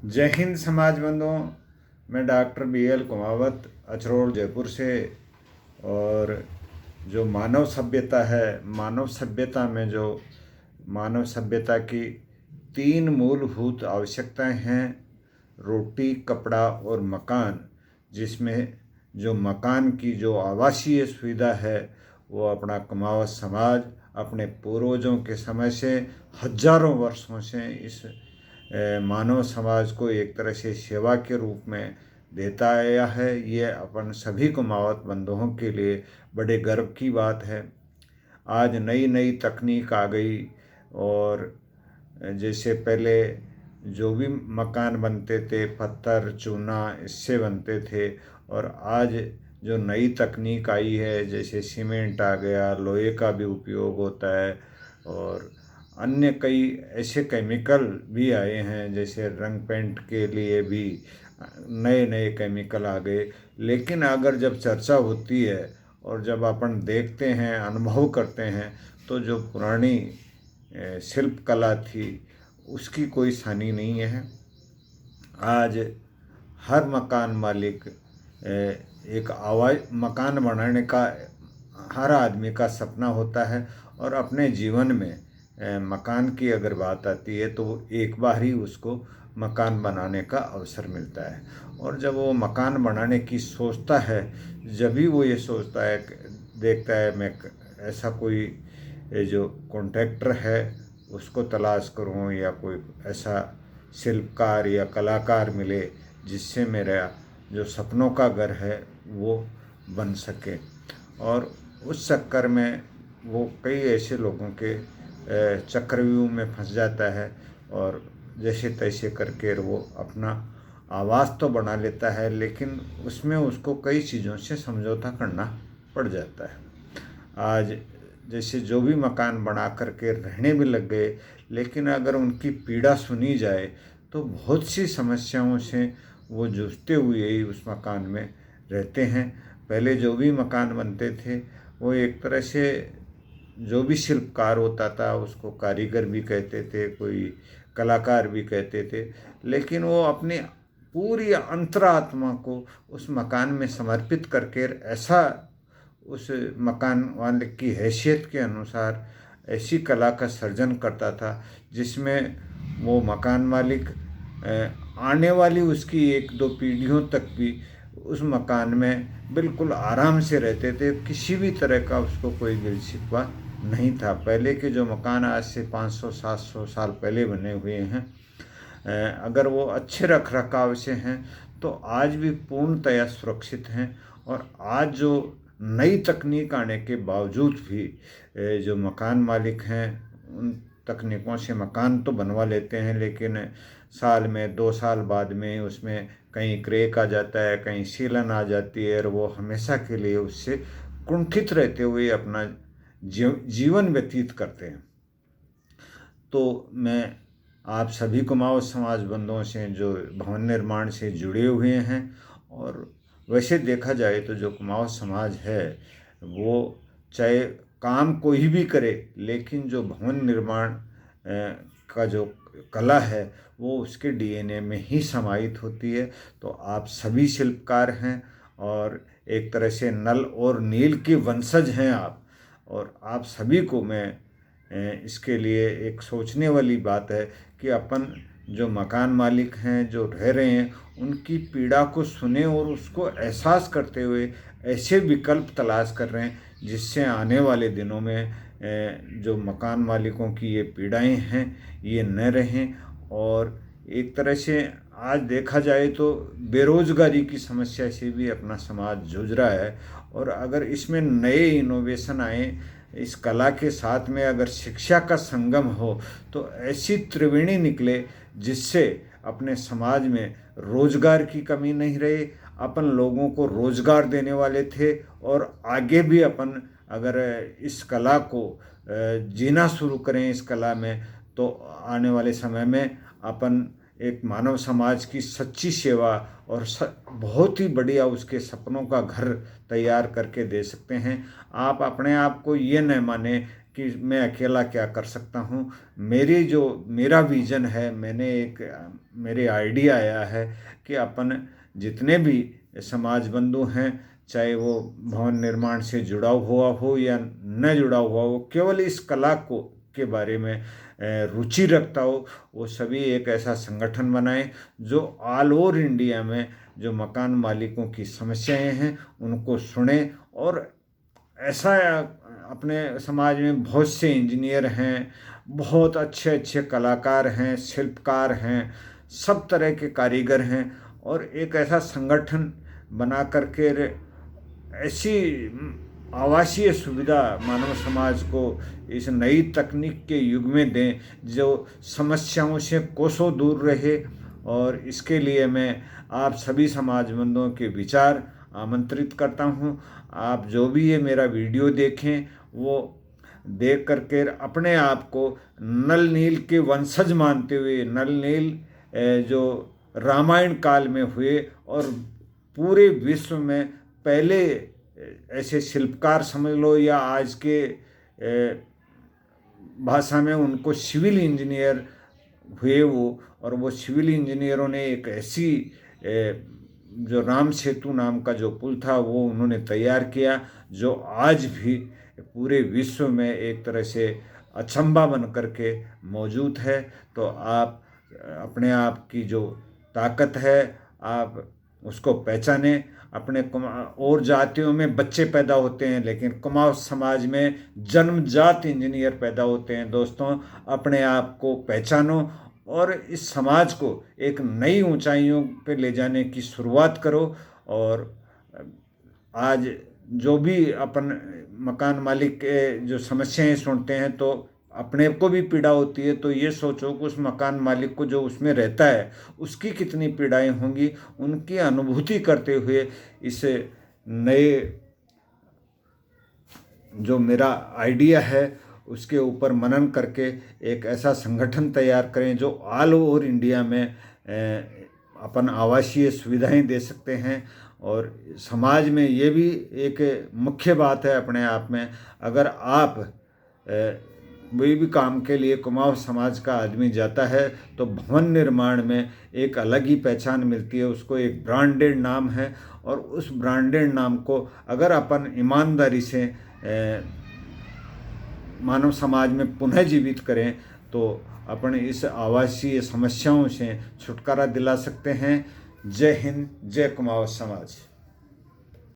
जय हिंद समाज बंधुओं। मैं डॉक्टर BL कुमावत अचरोल जयपुर से। और जो मानव सभ्यता है, मानव सभ्यता में जो मानव सभ्यता की 3 मूलभूत आवश्यकताएं हैं, रोटी, कपड़ा और मकान। जिसमें जो मकान की जो आवासीय सुविधा है वो अपना कुमावत समाज अपने पूर्वजों के समय से हजारों वर्षों से इस मानव समाज को एक तरह से सेवा के रूप में देता आया है। ये अपन सभी कुमावत बंधुओं के लिए बड़े गर्व की बात है। आज नई नई तकनीक आ गई और जैसे पहले जो भी मकान बनते थे पत्थर चूना इससे बनते थे, और आज जो नई तकनीक आई है जैसे सीमेंट आ गया, लोहे का भी उपयोग होता है, और अन्य कई ऐसे केमिकल भी आए हैं जैसे रंग पेंट के लिए भी नए नए केमिकल आ गए। लेकिन अगर जब चर्चा होती है और जब अपन देखते हैं, अनुभव करते हैं, तो जो पुरानी शिल्प कला थी उसकी कोई सानी नहीं है। आज हर मकान मालिक एक आवाज़ मकान बनाने का हर आदमी का सपना होता है, और अपने जीवन में मकान की अगर बात आती है तो एक बार ही उसको मकान बनाने का अवसर मिलता है। और जब वो मकान बनाने की सोचता है, जब भी वो ये सोचता है, देखता है मैं ऐसा कोई जो कॉन्ट्रैक्टर है उसको तलाश करूं, या कोई ऐसा शिल्पकार या कलाकार मिले जिससे मेरा जो सपनों का घर है वो बन सके। और उस चक्कर में वो कई ऐसे लोगों के चक्रव्यूह में फंस जाता है, और जैसे तैसे करके वो अपना आवाज़ तो बना लेता है, लेकिन उसमें उसको कई चीज़ों से समझौता करना पड़ जाता है। आज जैसे जो भी मकान बना करके रहने भी लग गए, लेकिन अगर उनकी पीड़ा सुनी जाए तो बहुत सी समस्याओं से वो जूझते हुए ही उस मकान में रहते हैं। पहले जो भी मकान बनते थे वो एक तरह से जो भी शिल्पकार होता था उसको कारीगर भी कहते थे, कोई कलाकार भी कहते थे, लेकिन वो अपनी पूरी अंतरात्मा को उस मकान में समर्पित करके ऐसा उस मकान वाले की हैसियत के अनुसार ऐसी कला का सर्जन करता था जिसमें वो मकान मालिक आने वाली उसकी 1-2 पीढ़ियों तक भी उस मकान में बिल्कुल आराम से रहते थे। किसी भी तरह का उसको कोई गिल शिकवा नहीं था। पहले के जो मकान आज से 500-700 साल पहले बने हुए हैं, अगर वो अच्छे रख रखाव से हैं तो आज भी पूर्णतया सुरक्षित हैं। और आज जो नई तकनीक आने के बावजूद भी जो मकान मालिक हैं उन तकनीकों से मकान तो बनवा लेते हैं, लेकिन साल में 2 साल बाद में उसमें कहीं क्रैक आ जाता है, कहीं सीलन आ जाती है, और वो हमेशा के लिए उससे कुंठित रहते हुए अपना जीवन व्यतीत करते हैं। तो मैं आप सभी कुमाऊँ समाज बंधुओं से जो भवन निर्माण से जुड़े हुए हैं, और वैसे देखा जाए तो जो कुमाऊँ समाज है वो चाहे काम कोई भी करे, लेकिन जो भवन निर्माण का जो कला है वो उसके DNA में ही समाहित होती है। तो आप सभी शिल्पकार हैं, और एक तरह से नल और नील के वंशज हैं आप, और आप सभी को मैं इसके लिए एक सोचने वाली बात है कि अपन जो मकान मालिक हैं जो रह रहे हैं उनकी पीड़ा को सुने और उसको एहसास करते हुए ऐसे विकल्प तलाश कर रहे हैं जिससे आने वाले दिनों में जो मकान मालिकों की ये पीड़ाएं हैं ये न रहें। और एक तरह से आज देखा जाए तो बेरोजगारी की समस्या से भी अपना समाज जूझ रहा है, और अगर इसमें नए इनोवेशन आए, इस कला के साथ में अगर शिक्षा का संगम हो तो ऐसी त्रिवेणी निकले जिससे अपने समाज में रोजगार की कमी नहीं रहे, अपन लोगों को रोजगार देने वाले थे, और आगे भी अपन अगर इस कला को जीना शुरू करें इस कला में, तो आने वाले समय में अपन एक मानव समाज की सच्ची सेवा और बहुत ही बढ़िया उसके सपनों का घर तैयार करके दे सकते हैं। आप अपने आप को ये न माने कि मैं अकेला क्या कर सकता हूँ। मेरा विज़न है, मेरे आइडिया आया है कि अपन जितने भी समाज बंधु हैं, चाहे वो भवन निर्माण से जुड़ा हुआ हो या न जुड़ा हुआ हो, केवल इस कला को के बारे में रुचि रखता हो, वो सभी एक ऐसा संगठन बनाएं जो ऑल ओवर इंडिया में जो मकान मालिकों की समस्याएं हैं उनको सुने। और ऐसा अपने समाज में बहुत से इंजीनियर हैं, बहुत अच्छे अच्छे कलाकार हैं, शिल्पकार हैं, सब तरह के कारीगर हैं, और एक ऐसा संगठन बना करके ऐसी आवासीय सुविधा मानव समाज को इस नई तकनीक के युग में दें जो समस्याओं से कोसों दूर रहे। और इसके लिए मैं आप सभी समाज बंधुओं के विचार आमंत्रित करता हूँ। आप जो भी ये मेरा वीडियो देखें वो देख करके अपने आप को नल नील के वंशज मानते हुए, नल नील जो रामायण काल में हुए और पूरे विश्व में पहले ऐसे शिल्पकार समझ लो, या आज के भाषा में उनको सिविल इंजीनियर हुए वो, और वो सिविल इंजीनियरों ने एक ऐसी जो राम सेतु नाम का जो पुल था वो उन्होंने तैयार किया जो आज भी पूरे विश्व में एक तरह से अचंभा बन करके मौजूद है। तो आप अपने आप की जो ताकत है आप उसको पहचानें। अपने और जातियों में बच्चे पैदा होते हैं, लेकिन कुमाऊं समाज में जन्मजात इंजीनियर पैदा होते हैं। दोस्तों, अपने आप को पहचानो और इस समाज को एक नई ऊंचाइयों पे ले जाने की शुरुआत करो। और आज जो भी अपन मकान मालिक के जो समस्याएं सुनते हैं तो अपने को भी पीड़ा होती है, तो ये सोचो कि उस मकान मालिक को जो उसमें रहता है उसकी कितनी पीड़ाएं होंगी, उनकी अनुभूति करते हुए इस नए जो मेरा आइडिया है उसके ऊपर मनन करके एक ऐसा संगठन तैयार करें जो ऑल ओवर इंडिया में अपन आवासीय सुविधाएं दे सकते हैं। और समाज में ये भी एक मुख्य बात है अपने आप में, अगर आप कोई भी काम के लिए कुमाऊं समाज का आदमी जाता है तो भवन निर्माण में एक अलग ही पहचान मिलती है, उसको एक ब्रांडेड नाम है। और उस ब्रांडेड नाम को अगर अपन ईमानदारी से मानव समाज में पुनः जीवित करें तो अपन इस आवासीय समस्याओं से छुटकारा दिला सकते हैं। जय हिंद, जय कुमाऊं समाज।